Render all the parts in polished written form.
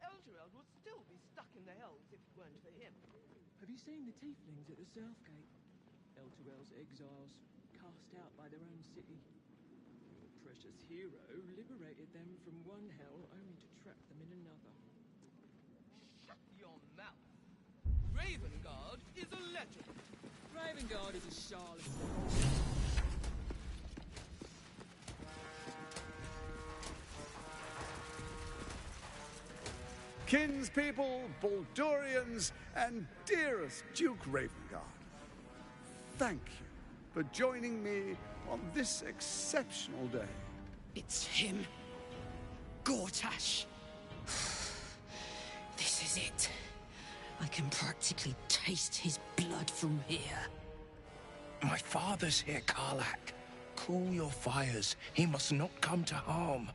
Elturel would still be stuck in the hells if it weren't for him. Have you seen the tieflings at the Southgate? Elturel's exiles, cast out by their own city. Your precious hero liberated them from one hell only to trap them in another. Shut your mouth! Ravengard is a legend! Ravengard is a charlatan. Kinspeople, Baldurians, and dearest Duke Ravengard, thank you for joining me on this exceptional day. It's him. Gortash. This is it. I can practically taste his blood from here. My father's here, Karlak. Cool your fires. He must not come to harm.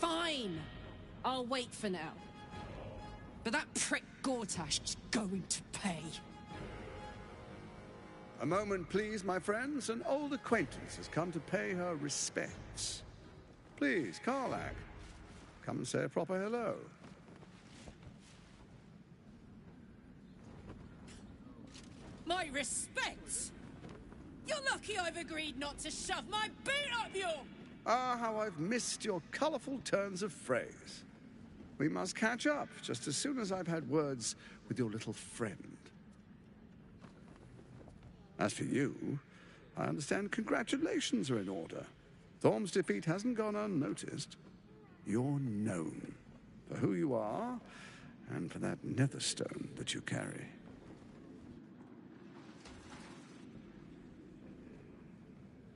Fine. I'll wait for now. But that prick Gortash is going to pay. A moment, please, my friends. An old acquaintance has come to pay her respects. Please, Karlak, come and say a proper hello. My respects? You're lucky I've agreed not to shove my boot up you! Ah, how I've missed your colourful turns of phrase. We must catch up just as soon as I've had words with your little friend. As for you, I understand congratulations are in order. Thorm's defeat hasn't gone unnoticed. You're known for who you are and for that netherstone that you carry.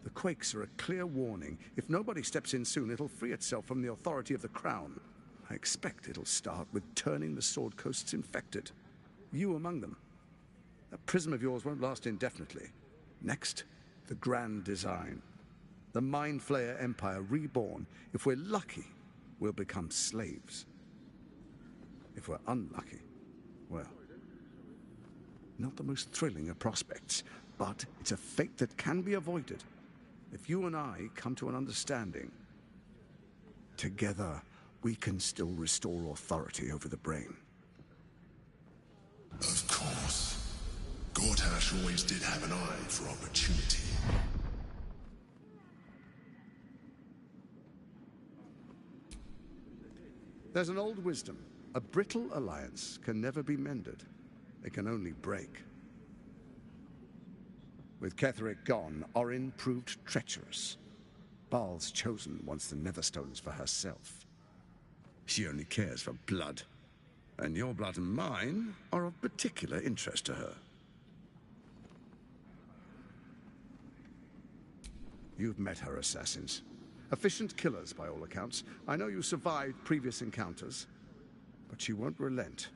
The quakes are a clear warning. If nobody steps in soon, it'll free itself from the authority of the crown. I expect it'll start with turning the Sword Coasts infected. You among them. That prism of yours won't last indefinitely. Next, the grand design. The Mind Flayer Empire reborn. If we're lucky, we'll become slaves. If we're unlucky, well, not the most thrilling of prospects, but it's a fate that can be avoided. If you and I come to an understanding, together we can still restore authority over the brain. Of course. Gortash always did have an eye for opportunity. There's an old wisdom. A brittle alliance can never be mended. It can only break. With Ketheric gone, Orin proved treacherous. Baal's chosen wants the Netherstones for herself. She only cares for blood. And your blood and mine are of particular interest to her. You've met her assassins. Efficient killers, by all accounts. I know you survived previous encounters, but she won't relent.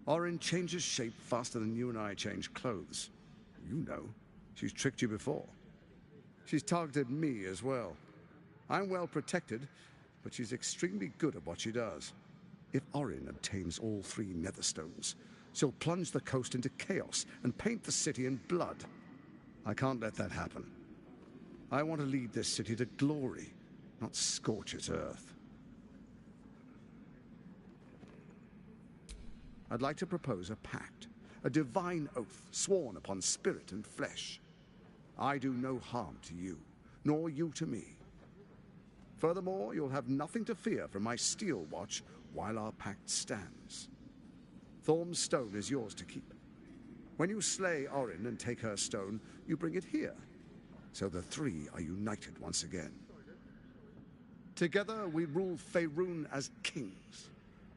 Orin changes shape faster than you and I change clothes. You know, she's tricked you before. She's targeted me as well. I'm well protected, but she's extremely good at what she does. If Orin obtains all 3 Netherstones, she'll plunge the coast into chaos and paint the city in blood. I can't let that happen. I want to lead this city to glory, not scorch its earth. I'd like to propose a pact, a divine oath sworn upon spirit and flesh. I do no harm to you, nor you to me. Furthermore, you'll have nothing to fear from my steel watch while our pact stands. Thorm's stone is yours to keep. When you slay Orin and take her stone, you bring it here, so the 3 are united once again. Together we rule Faerun as kings.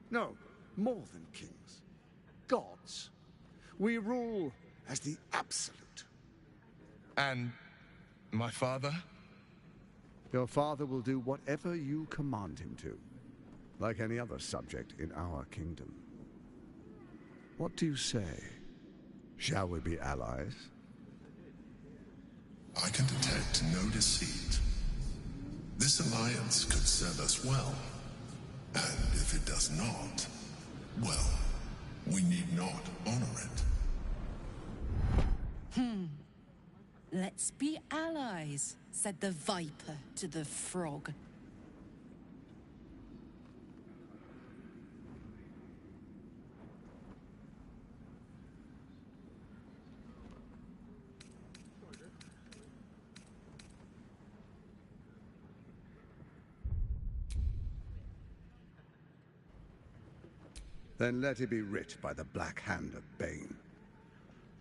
No, more than kings. Gods. We rule as the absolute. And my father? Your father will do whatever you command him to, like any other subject in our kingdom. What do you say? Shall we be allies? I can detect no deceit. This alliance could serve us well. And if it does not, well, we need not honor it. Let's be allies, said the viper to the frog. Then let it be writ by the black hand of Bane.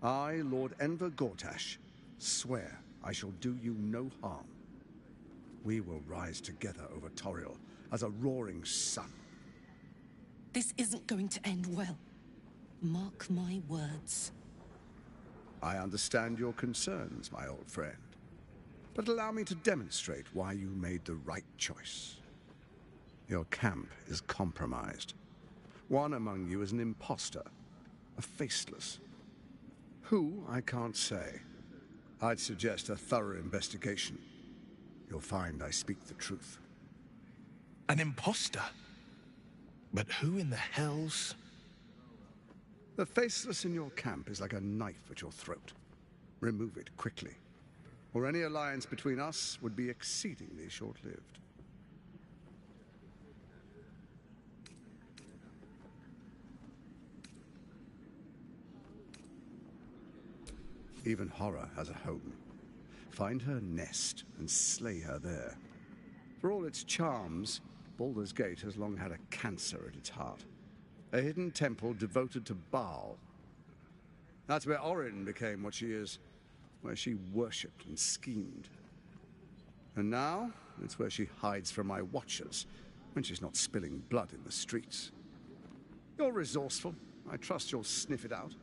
I, Lord Enver Gortash, swear I shall do you no harm. We will rise together over Toriel as a roaring sun. This isn't going to end well. Mark my words. I understand your concerns, my old friend. But allow me to demonstrate why you made the right choice. Your camp is compromised. One among you is an imposter, a faceless. Who, I can't say. I'd suggest a thorough investigation. You'll find I speak the truth. An imposter? But who in the hells? The faceless in your camp is like a knife at your throat. Remove it quickly, or any alliance between us would be exceedingly short-lived. Even horror has a home. Find her nest and slay her there. For all its charms, Baldur's Gate has long had a cancer at its heart. A hidden temple devoted to Baal. That's where Orin became what she is, where she worshipped and schemed. And now, it's where she hides from my watchers, when she's not spilling blood in the streets. You're resourceful. I trust you'll sniff it out.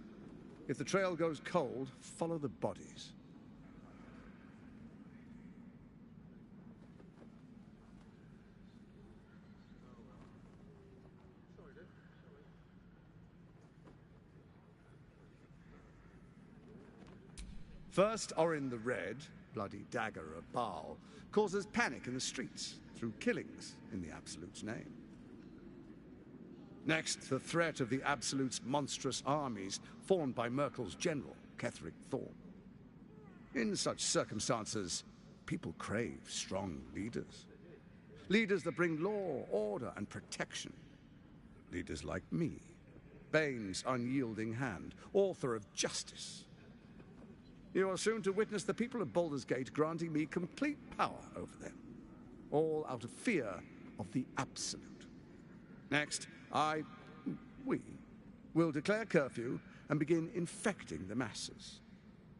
If the trail goes cold, follow the bodies. First, Orin the Red, bloody dagger of Baal, causes panic in the streets through killings in the Absolute's name. Next, the threat of the Absolute's monstrous armies formed by Merkel's general, Ketheric Thorn. In such circumstances, people crave strong leaders. Leaders that bring law, order, and protection. Leaders like me, Bane's unyielding hand, author of justice. You are soon to witness the people of Baldur's Gate granting me complete power over them, all out of fear of the Absolute. Next, we will declare curfew and begin infecting the masses.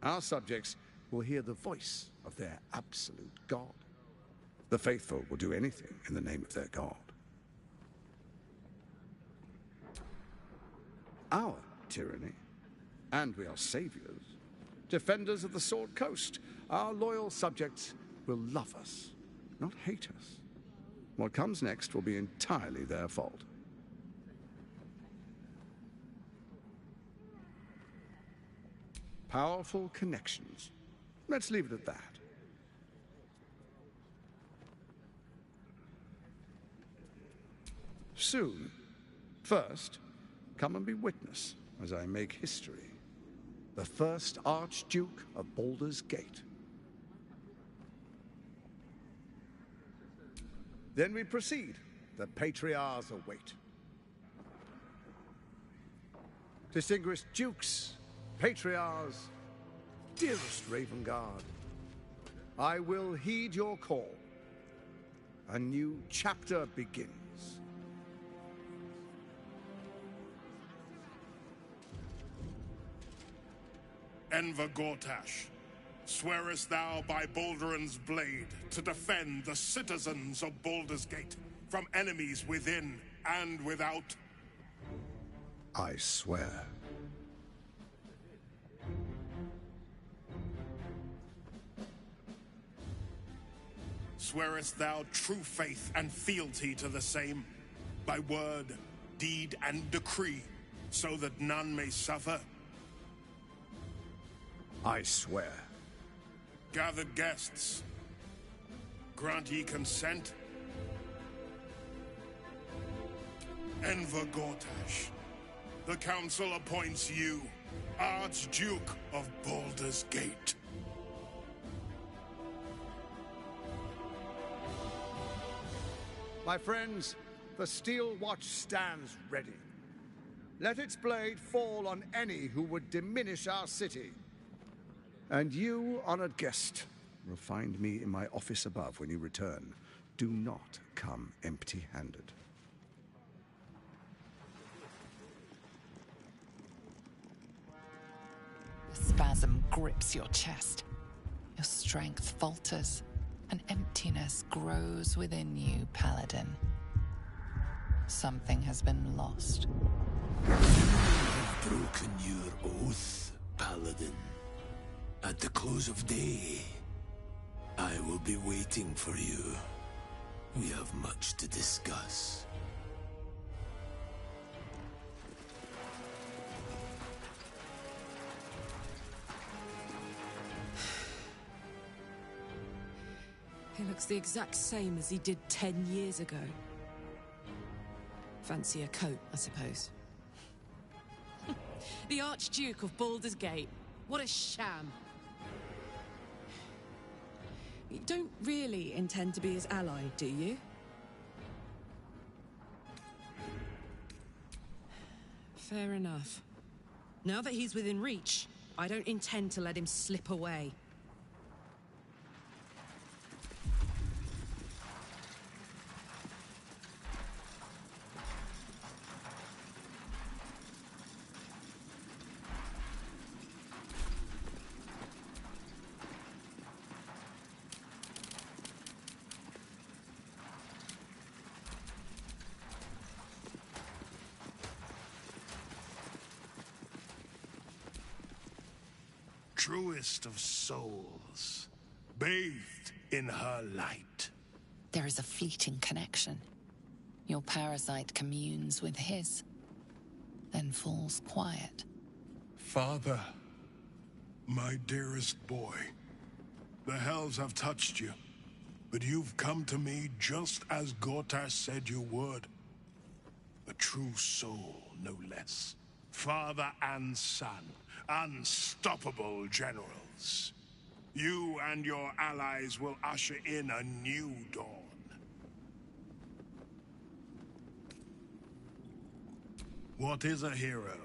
Our subjects will hear the voice of their absolute God. The faithful will do anything in the name of their God. Our tyranny, and we are saviors, defenders of the Sword Coast. Our loyal subjects will love us, not hate us. What comes next will be entirely their fault. Powerful connections. Let's leave it at that. Soon. First, come and be witness as I make history. The first Archduke of Baldur's Gate. Then we proceed. The Patriarchs await. Distinguished Dukes, Patriarchs, dearest Ravengard, I will heed your call. A new chapter begins. Enver Gortash, swearest thou by Balduran's blade to defend the citizens of Baldur's Gate from enemies within and without? I swear. Swearest thou true faith and fealty to the same, by word, deed, and decree, so that none may suffer? I swear. Gathered guests, grant ye consent? Enver Gortash, the council appoints you Archduke of Baldur's Gate. My friends, the Steel Watch stands ready. Let its blade fall on any who would diminish our city. And you, honored guest, will find me in my office above when you return. Do not come empty-handed. A spasm grips your chest. Your strength falters. An emptiness grows within you, Paladin. Something has been lost. You have broken your oath, Paladin. At the close of day, I will be waiting for you. We have much to discuss. He looks the exact same as he did 10 years ago. Fancy a coat, I suppose. The Archduke of Baldur's Gate. What a sham. You don't really intend to be his ally, do you? Fair enough. Now that he's within reach, I don't intend to let him slip away. Truest of souls, bathed in her light. There is a fleeting connection. Your parasite communes with his, then falls quiet. Father, my dearest boy, the hells have touched you, but you've come to me just as Gortash said you would. A true soul, no less. Father and son, unstoppable generals. You and your allies will usher in a new dawn. What is a hero,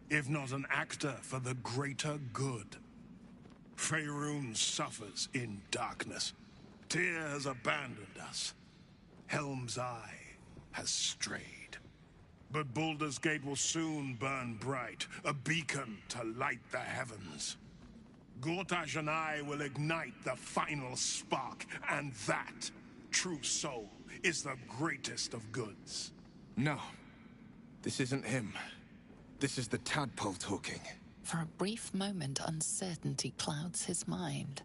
if not an actor for the greater good? Faerun suffers in darkness. Tyr has abandoned us. Helm's Eye has strayed. But Baldur's Gate will soon burn bright, a beacon to light the heavens. Gortash and I will ignite the final spark, and that, true soul, is the greatest of goods. No. This isn't him. This is the tadpole talking. For a brief moment, uncertainty clouds his mind,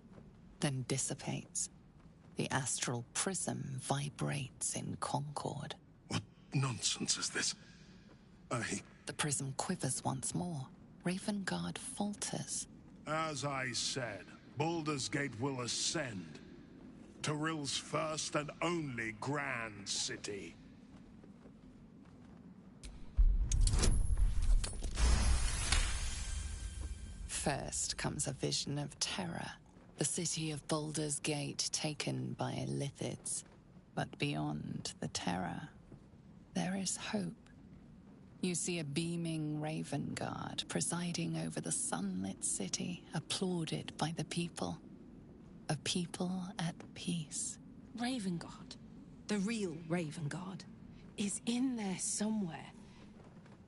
then dissipates. The astral prism vibrates in concord. What nonsense is this? The prism quivers once more. Ravengard falters. As I said, Baldur's Gate will ascend. Tyrill's first and only grand city. First comes a vision of terror. The city of Baldur's Gate taken by Lithids. But beyond the terror, there is hope. You see a beaming Ravengard presiding over the sunlit city, applauded by the people. A people at peace. Ravengard, the real Ravengard, is in there somewhere.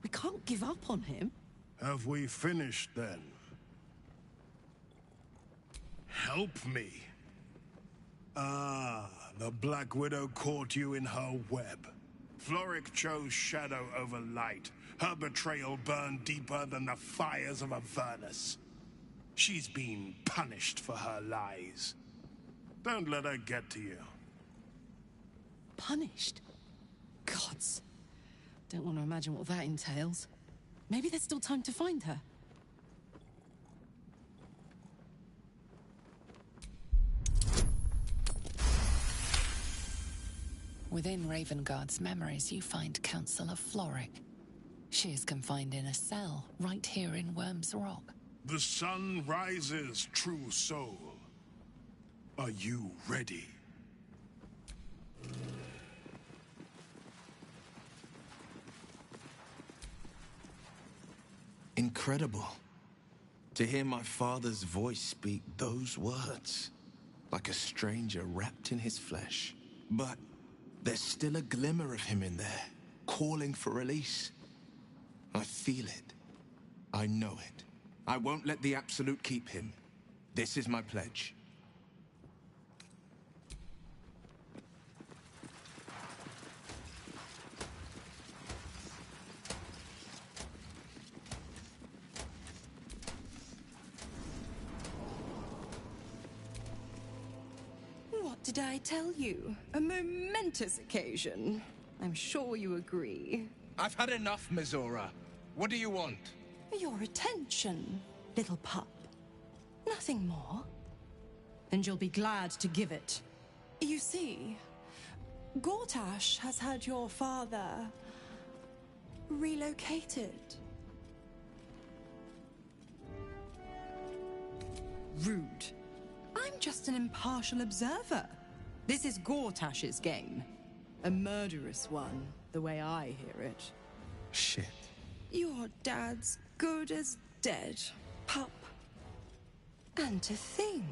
We can't give up on him. Have we finished then? Help me. Ah, the Black Widow caught you in her web. Floric chose shadow over light. Her betrayal burned deeper than the fires of Avernus. She's been punished for her lies. Don't let her get to you. Punished? Gods. Don't want to imagine what that entails. Maybe there's still time to find her. Within Ravengard's memories, you find Councillor Floric. She is confined in a cell right here in Worm's Rock. The sun rises, true soul. Are you ready? Incredible. To hear my father's voice speak those words, like a stranger wrapped in his flesh. But there's still a glimmer of him in there, calling for release. I feel it. I know it. I won't let the Absolute keep him. This is my pledge. What did I tell you? A momentous occasion. I'm sure you agree. I've had enough, Mizora. What do you want? Your attention, little pup. Nothing more. And you'll be glad to give it. You see, Gortash has had your father relocated. Rude. I'm just an impartial observer. This is Gortash's game. A murderous one, the way I hear it. Shit. Your dad's good as dead, pup. And to think,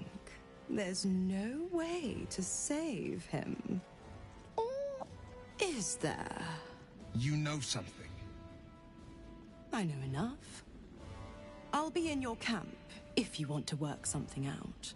there's no way to save him. Or is there? You know something. I know enough. I'll be in your camp if you want to work something out.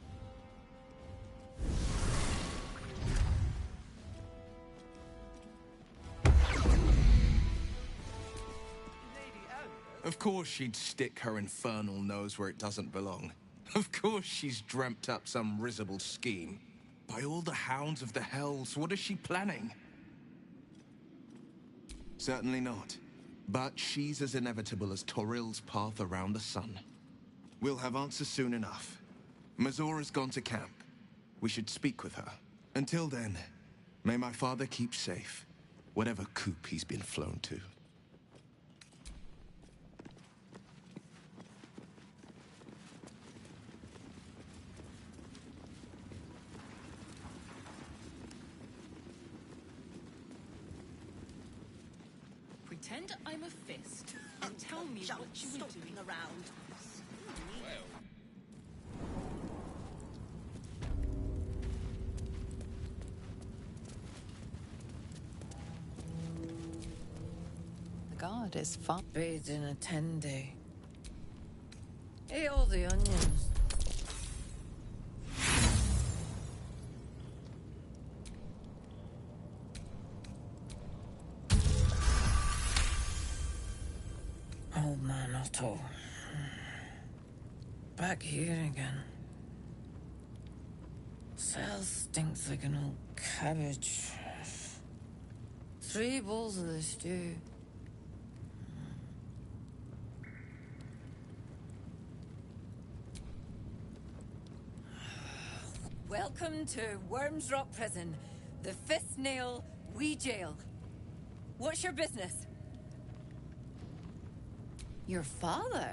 Of course she'd stick her infernal nose where it doesn't belong. Of course she's dreamt up some risible scheme. By all the hounds of the hells, what is she planning? Certainly not. But she's as inevitable as Toril's path around the sun. We'll have answers soon enough. Mazora's gone to camp. We should speak with her. Until then, may my father keep safe, whatever coop he's been flown to. Pretend I'm a fist and tell me what you were doing around. The guard is far. Bathed in a 10-day. Ate all the onions. Old man Otto. Back here again. Cell stinks like an old cabbage. 3 bowls of the stew. Welcome to Worm's Rock Prison, the 5th nail, wee jail. What's your business? Your father?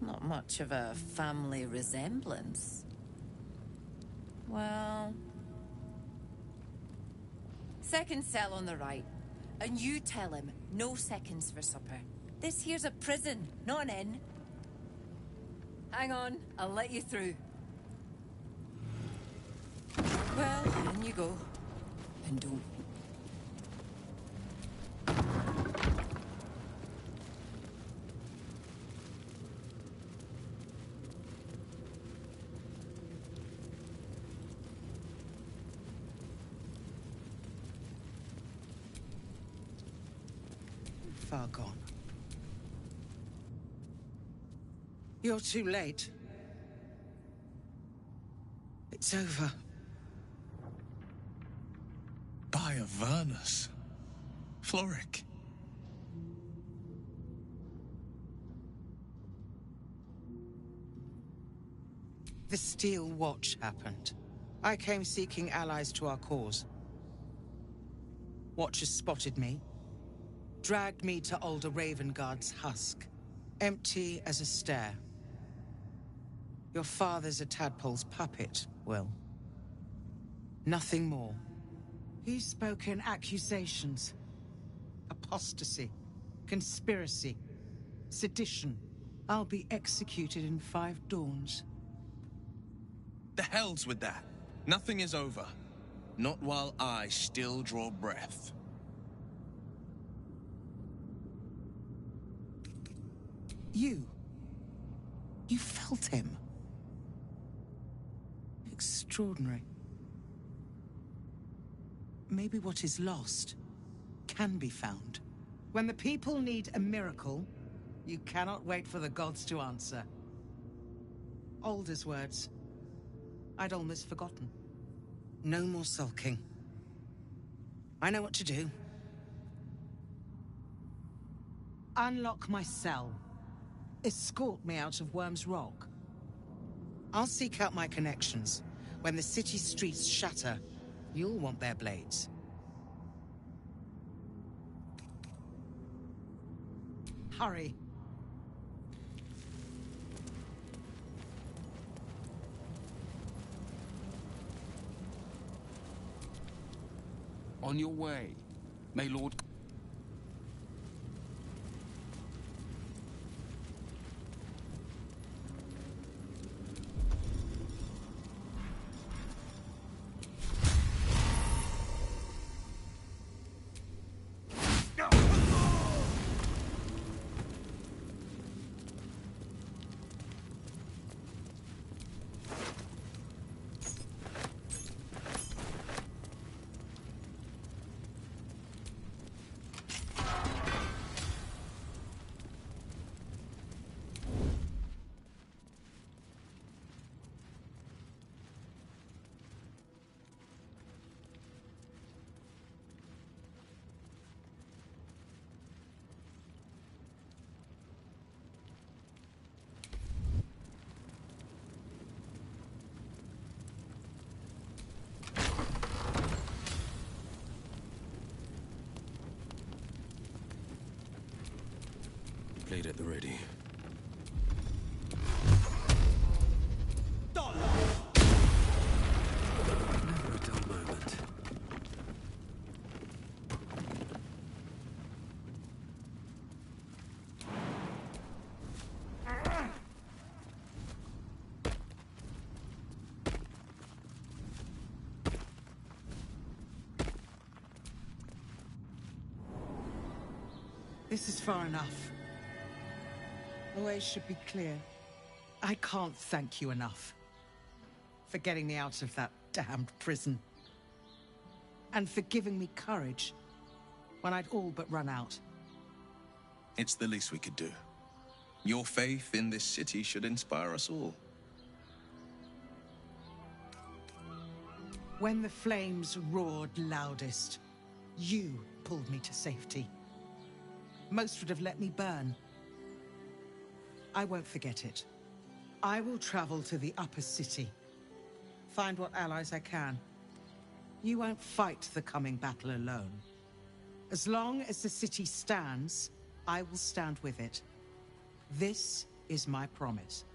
Not much of a family resemblance. Well... Second cell on the right. And you tell him, no seconds for supper. This here's a prison, not an inn. Hang on, I'll let you through. Well, in you go. And don't. Far gone. You're too late. It's over. By Avernus. Floric. The Steel Watch happened. I came seeking allies to our cause. Watchers spotted me, dragged me to older Ravengard's husk, empty as a stair. Your father's a tadpole's puppet, Will. Nothing more. He's spoken accusations. Apostasy, conspiracy, sedition. I'll be executed in 5 dawns. The hell's with that? Nothing is over. Not while I still draw breath. You felt him. Extraordinary. Maybe what is lost can be found. When the people need a miracle, you cannot wait for the gods to answer. Alder's words. I'd almost forgotten. No more sulking. I know what to do. Unlock my cell. Escort me out of Worm's Rock. I'll seek out my connections. When the city streets shatter, you'll want their blades. Hurry. On your way. May Lord... Blade at the ready. Never a dull moment. This is far enough. The way should be clear. I can't thank you enough for getting me out of that damned prison. And for giving me courage when I'd all but run out. It's the least we could do. Your faith in this city should inspire us all. When the flames roared loudest, you pulled me to safety. Most would have let me burn. I won't forget it. I will travel to the upper city. Find what allies I can. You won't fight the coming battle alone. As long as the city stands, I will stand with it. This is my promise.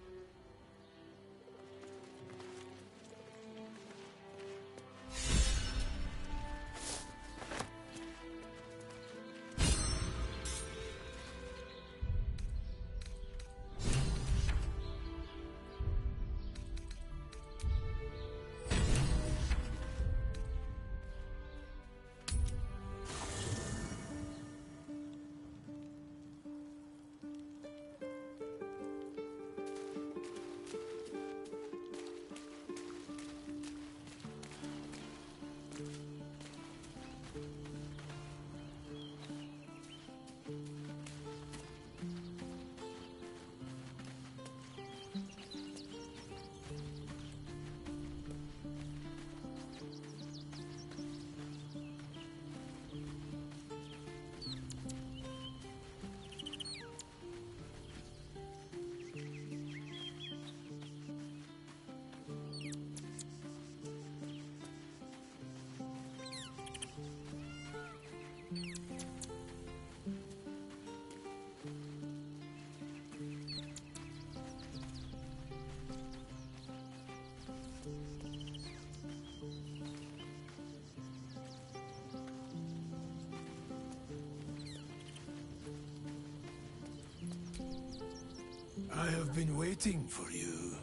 I have been waiting for you.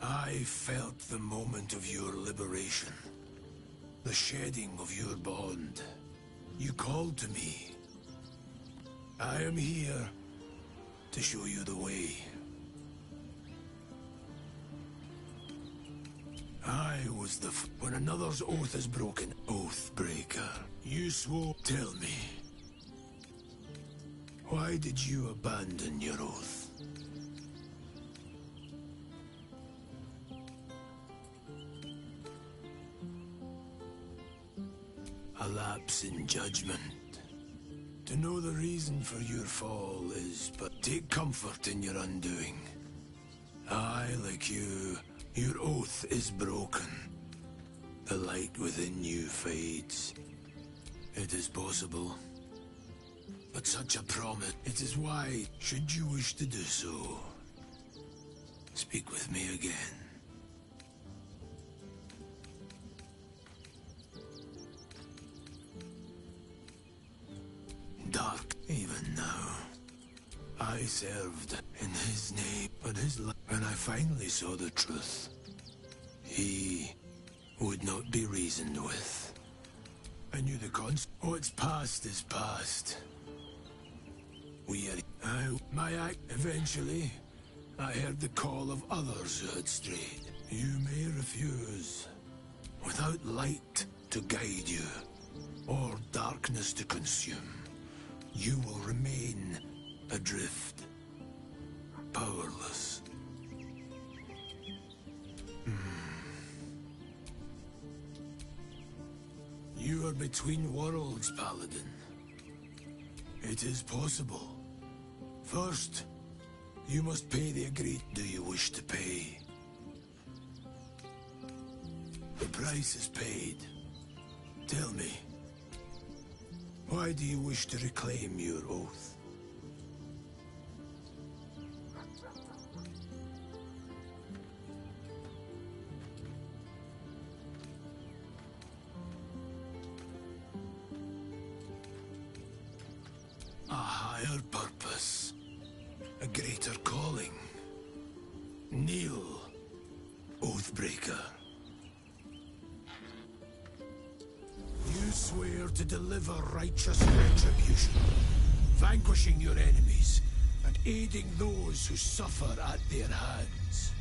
I felt the moment of your liberation. The shedding of your bond. You called to me. I am here to show you the way. I was when another's oath is broken, Oathbreaker. You swore. Tell me, why did you abandon your oath? A lapse in judgment. To know the reason for your fall is but take comfort in your undoing. I, like you, your oath is broken. The light within you fades. It is possible. But such a promise, it is why, should you wish to do so, speak with me again. Dark, even now. I served in his name, but when I finally saw the truth, he would not be reasoned with. I knew the what's past is past. My act, eventually, I heard the call of others who had strayed. You may refuse. Without light to guide you, or darkness to consume, you will remain adrift, powerless. You are between worlds, Paladin. It is possible. First, you must pay the agreed. Do you wish to pay? The price is paid. Tell me, why do you wish to reclaim your oath? A higher purpose. A greater calling. Kneel, Oathbreaker. You swear to deliver righteous retribution, vanquishing your enemies, and aiding those who suffer at their hands.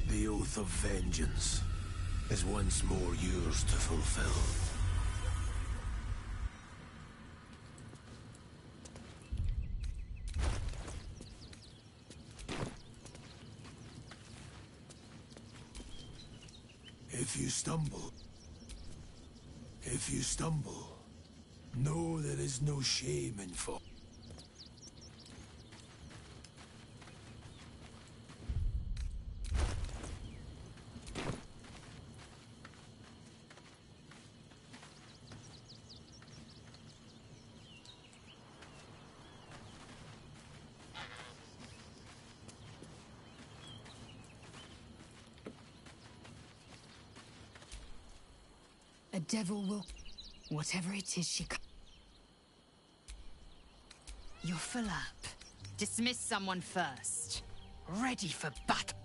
The oath of vengeance is once more yours to fulfill. If you stumble, know there is no shame in fall. A devil will... Whatever it is she... You're full up. Dismiss someone first. Ready for battle.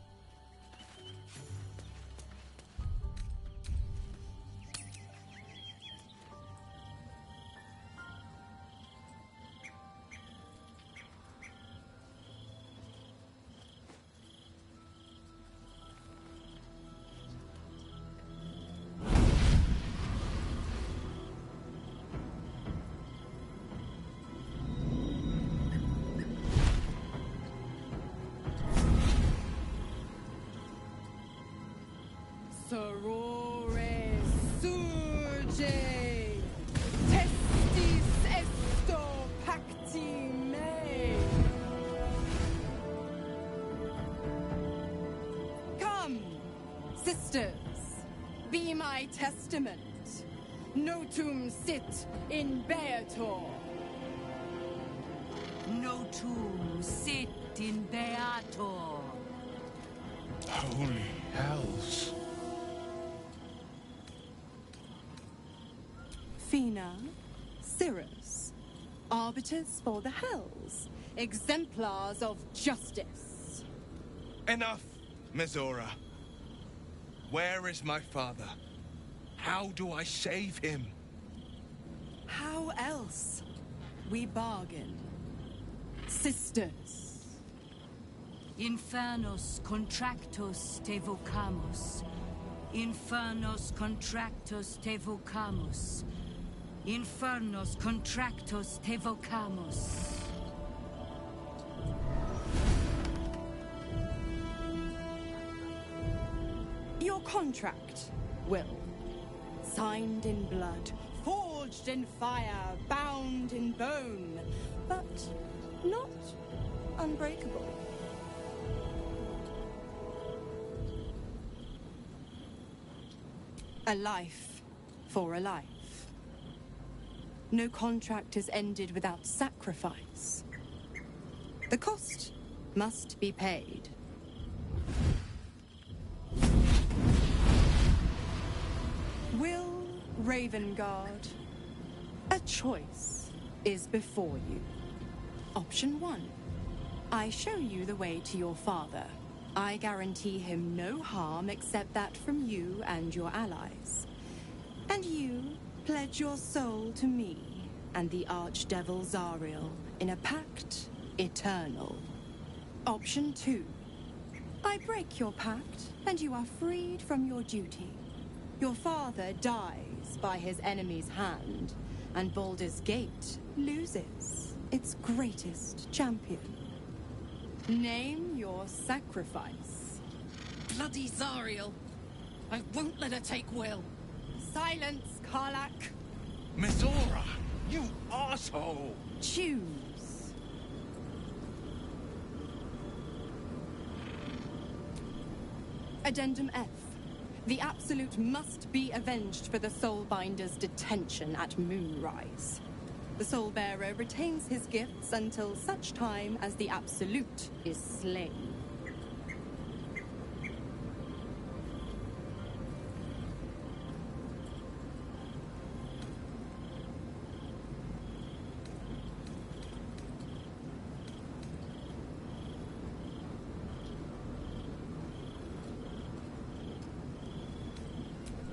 Sorore surge, testis esto pacti me. Come, sisters, be my testament. Notum sit in Beator. Notum sit in Beator. Holy hells. Jaina, Cirrus, arbiters for the Hells, exemplars of justice. Enough, Mizora. Where is my father? How do I save him? How else? We bargain. Sisters. Infernos contractos te vocamus. Infernos contractos te vocamus. Infernos contractos te vocamus. Your contract, Will. Signed in blood, forged in fire, bound in bone, but not unbreakable. A life for a life. No contract is ended without sacrifice. The cost must be paid. Will Ravengard, a choice is before you. Option 1. I show you the way to your father. I guarantee him no harm except that from you and your allies. And you pledge your soul to me and the Archdevil Zariel in a pact eternal. Option 2. I break your pact and you are freed from your duty. Your father dies by his enemy's hand, and Baldur's Gate loses its greatest champion. Name your sacrifice. Bloody Zariel! I won't let her take Will. Silence, Karlak. Mizora, you asshole! Choose. Addendum F. The Absolute must be avenged for the Soulbinder's detention at Moonrise. The Soulbearer retains his gifts until such time as the Absolute is slain.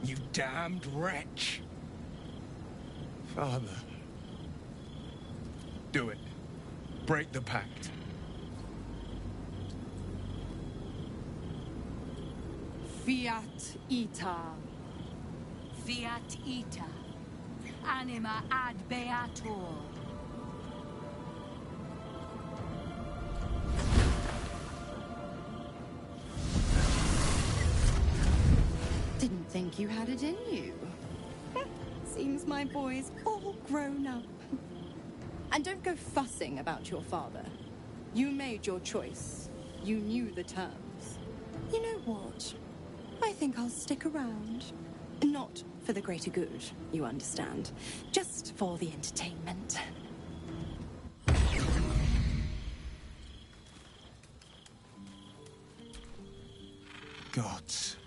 You damned wretch! Father. Do it. Break the pact. Fiat Ita. Fiat ita. Anima ad beator. Didn't think you had it in you. Seems my boy's all grown up. And don't go fussing about your father. You made your choice. You knew the terms. You know what? I think I'll stick around. Not for the greater good, you understand. Just for the entertainment. Gods.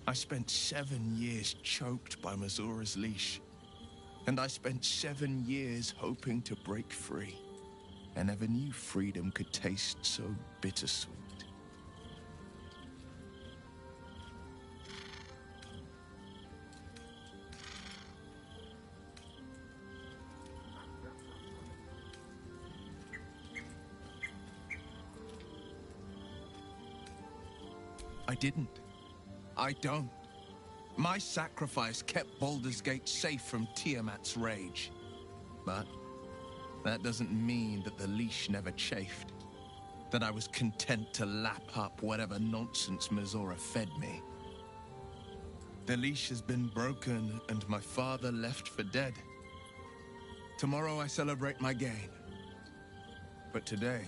I spent 7 years choked by Mizora's leash. And I spent 7 years hoping to break free. I never knew freedom could taste so bittersweet. I didn't. I don't. My sacrifice kept Baldur's Gate safe from Tiamat's rage. But that doesn't mean that the leash never chafed. That I was content to lap up whatever nonsense Mizora fed me. The leash has been broken and my father left for dead. Tomorrow I celebrate my gain. But today,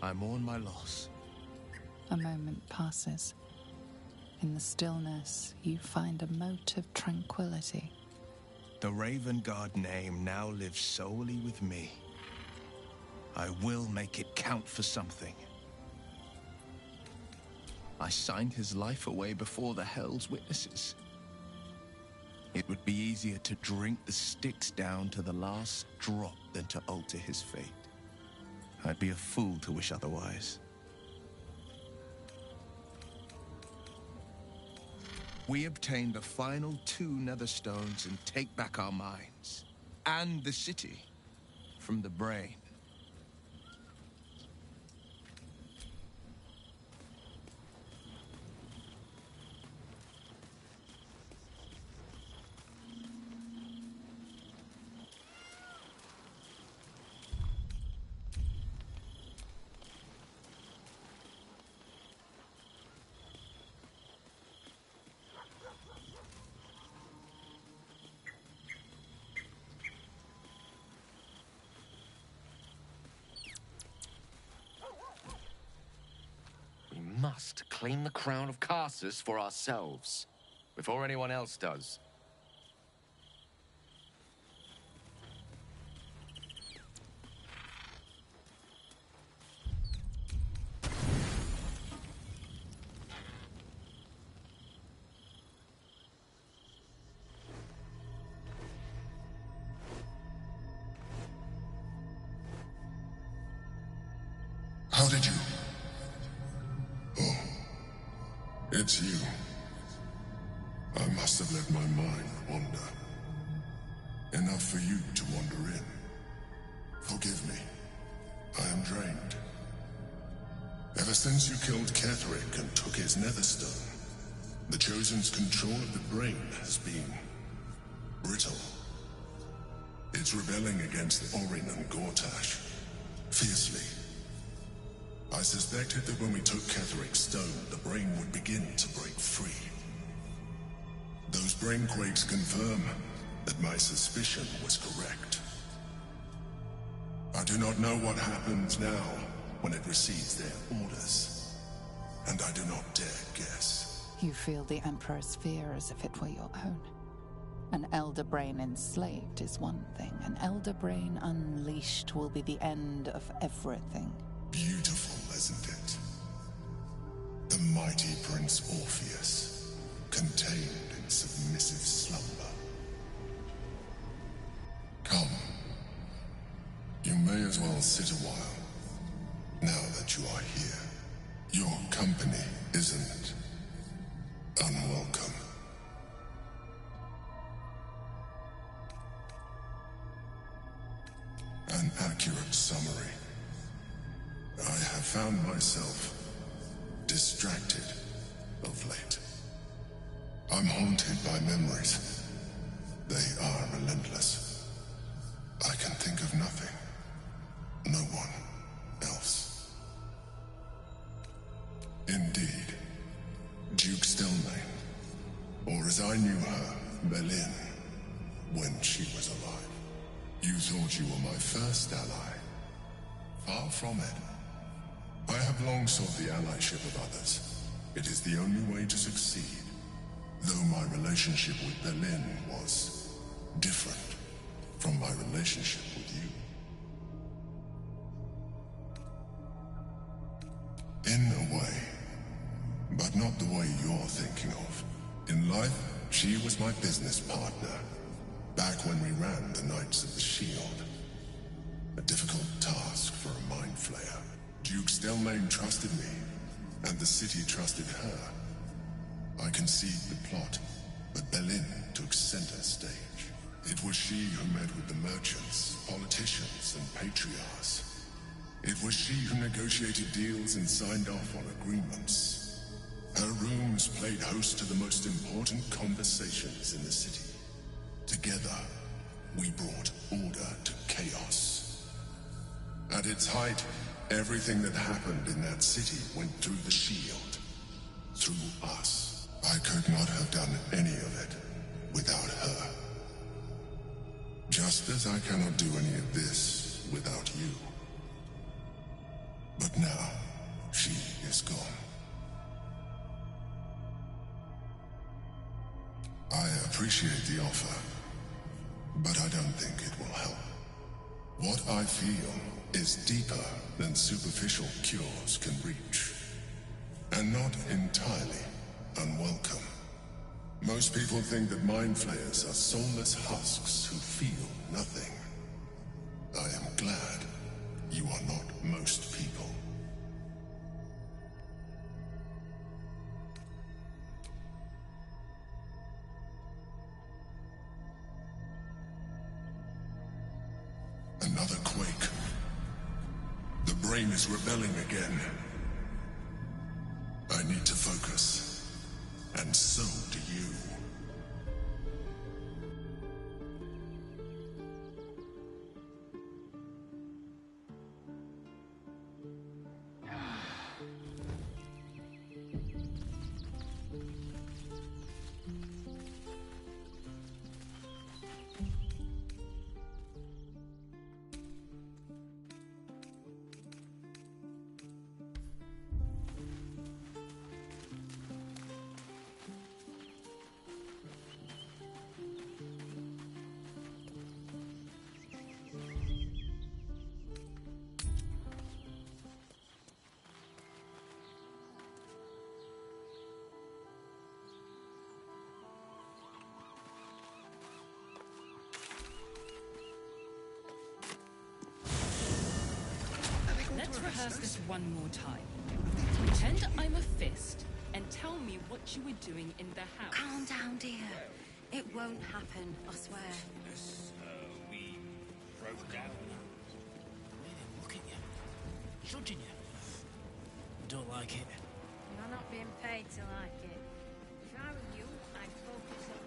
I mourn my loss. A moment passes. In the stillness, you find a mote of tranquility. The Ravengard name now lives solely with me. I will make it count for something. I signed his life away before the Hell's witnesses. It would be easier to drink the Styx down to the last drop than to alter his fate. I'd be a fool to wish otherwise. We obtain the final 2 nether stones and take back our minds. And the city from the brain. We must claim the crown of Karsus for ourselves, before anyone else does. How did you? Oh, it's you. I must have let my mind wander. Enough for you to wander in. Forgive me. I am drained. Ever since you killed Ketheric and took his netherstone, the Chosen's control of the brain has been brittle. It's rebelling against Orin and Gortash, fiercely. I suspected that when we took Ketheric's stone, the brain would begin to break free. Those brain quakes confirm that my suspicion was correct. I do not know what happens now when it receives their orders, and I do not dare guess. You feel the Emperor's fear as if it were your own. An Elder Brain enslaved is one thing. An Elder Brain unleashed will be the end of everything. Beautiful, isn't it? The mighty Prince Orpheus, contained in submissive slumber. Come. You may as well sit a while, now that you are here. Your company isn't unwelcome. An accurate summary. I have found myself distracted of late. I'm haunted by memories. They are relentless. I can think of nothing. No one else. Indeed, Duke Stelmane, or as I knew her, Belin, when she was alive. You thought you were my first ally. Far from it. I have long sought the allyship of others. It is the only way to succeed. Though my relationship with Belin was different from my relationship with you. In a way, but not the way you're thinking of. In life, she was my business partner, back when we ran the Knights of the Shield. A difficult task for a mind flayer. Duke Stelmane trusted me, and the city trusted her. I conceived the plot, but Belin took center stage. It was she who met with the merchants, politicians, and patriarchs. It was she who negotiated deals and signed off on agreements. Her rooms played host to the most important conversations in the city. Together, we brought order to chaos. At its height, everything that happened in that city went through the shield. Through us. I could not have done any of it without her. Just as I cannot do any of this without you. But now, she is gone. I appreciate the offer, but I don't think it will help. What I feel is deeper than superficial cures can reach, and not entirely unwelcome. Most people think that mind flayers are soulless husks who feel nothing. I am glad you are not most people. Another quake. The brain is rebelling again. I need to focus. And so do you. Let's rehearse this one more time. Pretend I'm a fist and tell me what you were doing in the house. Calm down, dear. It won't happen, I swear. We broke down. Made him look at you. Judging you. Don't like it. You're not being paid to like it. If I were you, I'd focus on...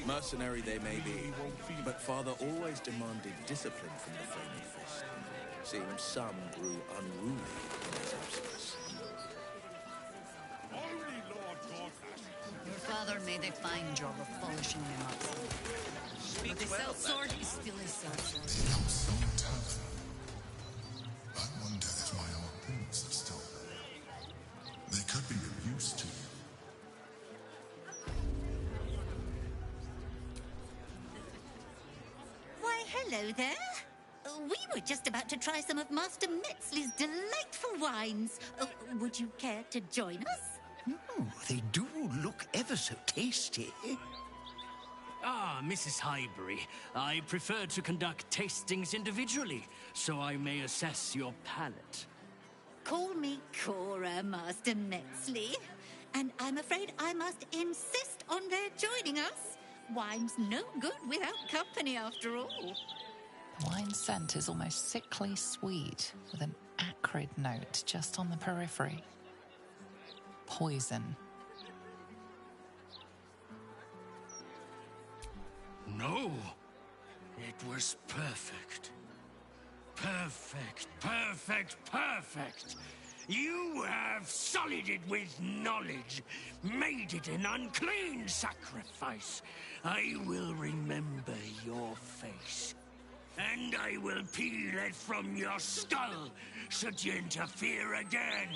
Mercenary they may be, but Father always demanded discipline from the Flaming Fist. Seems some grew unruly in his absence. Your father made a fine job of polishing them up. But the sword is still a sword. They are so tough. I wonder if my harpoons are still there. They could be of use to you. Why, hello there. We were just about to try some of Master Metzley's delightful wines. Would you care to join us? Oh, they do look ever so tasty. Ah, Mrs. Highbury, I prefer to conduct tastings individually, so I may assess your palate. Call me Cora, Master Metzley. And I'm afraid I must insist on their joining us. Wine's no good without company, after all. The wine scent is almost sickly sweet, with an acrid note just on the periphery. Poison. No, it was perfect. Perfect, perfect, perfect. You have sullied it with knowledge, made it an unclean sacrifice. I will remember your face, and I will peel it from your skull should you interfere again.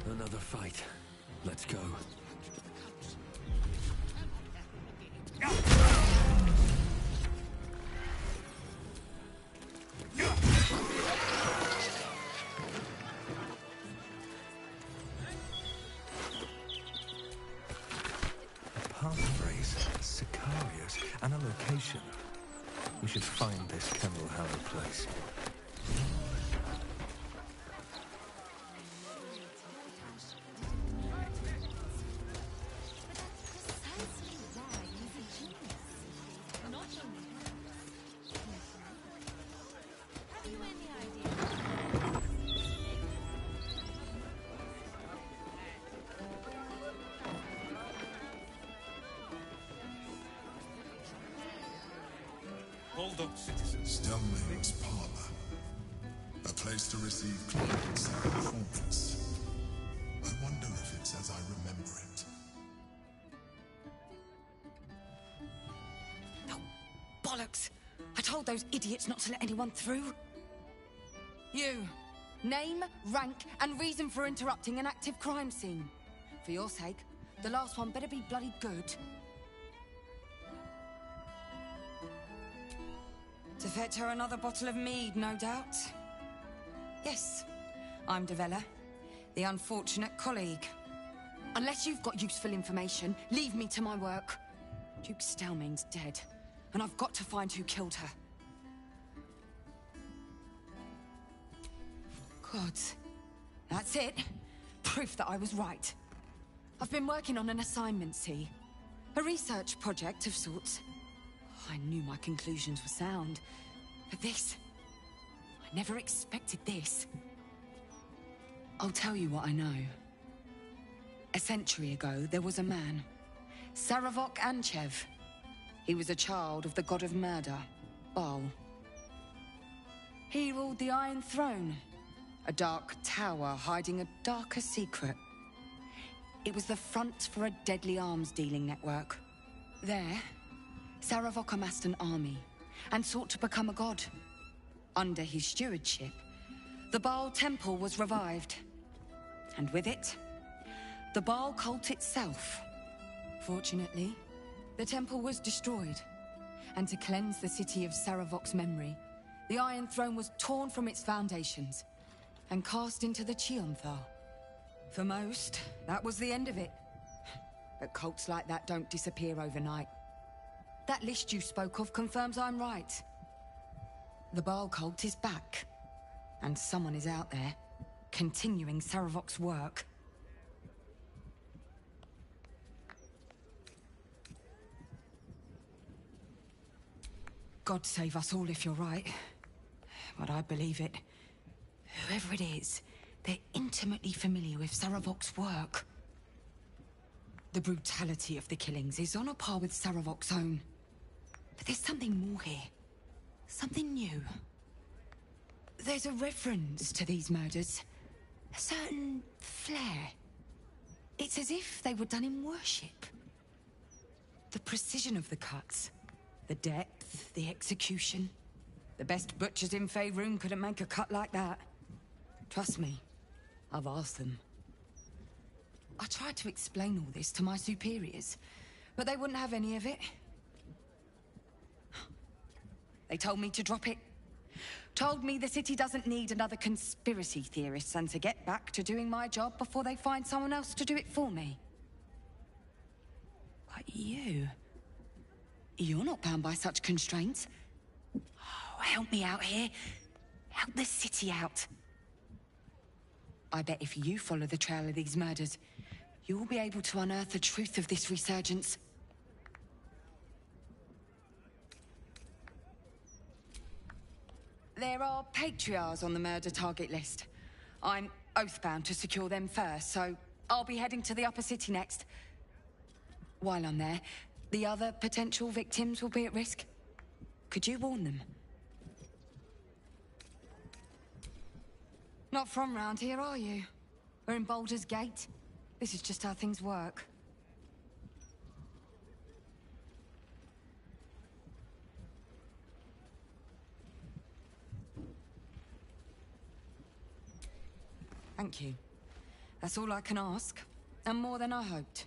Another fight. Let's go. Passphrase, Sicarius, and a location. We should find this Kemble Harrow place. Hold up, citizens. Stelmane's parlor. A place to receive clients and performance. I wonder if it's as I remember it. Oh, bollocks! I told those idiots not to let anyone through. You. Name, rank, and reason for interrupting an active crime scene. For your sake, the last one better be bloody good. To fetch her another bottle of mead, no doubt. Yes, I'm Devella, the unfortunate colleague. Unless you've got useful information, leave me to my work. Duke Stelmane's dead, and I've got to find who killed her. Gods. That's it. Proof that I was right. I've been working on an assignment, see? A research project of sorts. I knew my conclusions were sound. But this... I never expected this. I'll tell you what I know. A century ago, there was a man. Saravok Anchev. He was a child of the god of murder, Baal. He ruled the Iron Throne. A dark tower hiding a darker secret. It was the front for a deadly arms dealing network. There, Saravok amassed an army and sought to become a god. Under his stewardship, the Baal Temple was revived. And with it, the Baal cult itself. Fortunately, the temple was destroyed. And to cleanse the city of Saravok's memory, the Iron Throne was torn from its foundations and cast into the Chionthar. For most, that was the end of it. But cults like that don't disappear overnight. That list you spoke of confirms I'm right. The Baal cult is back, and someone is out there, continuing Saravok's work. God save us all if you're right. But I believe it. Whoever it is, they're intimately familiar with Saravok's work. The brutality of the killings is on a par with Saravok's own. But there's something more here. Something new. There's a reverence to these murders. A certain flair. It's as if they were done in worship. The precision of the cuts. The depth, the execution. The best butchers in Faerun couldn't make a cut like that. Trust me, I've asked them. I tried to explain all this to my superiors, but they wouldn't have any of it. They told me to drop it. Told me the city doesn't need another conspiracy theorist and to get back to doing my job before they find someone else to do it for me. But you're not bound by such constraints. Oh, help me out here. Help the city out. I bet if you follow the trail of these murders, you'll be able to unearth the truth of this resurgence. There are patriarchs on the murder target list. I'm oathbound to secure them first, so I'll be heading to the upper city next. While I'm there, the other potential victims will be at risk. Could you warn them? Not from round here, are you? We're in Baldur's Gate. This is just how things work. Thank you. That's all I can ask, and more than I hoped.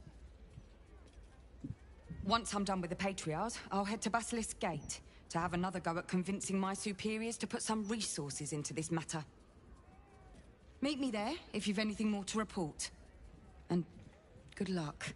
Once I'm done with the Patriarchs, I'll head to Basilisk Gate to have another go at convincing my superiors to put some resources into this matter. Meet me there if you've anything more to report. And good luck.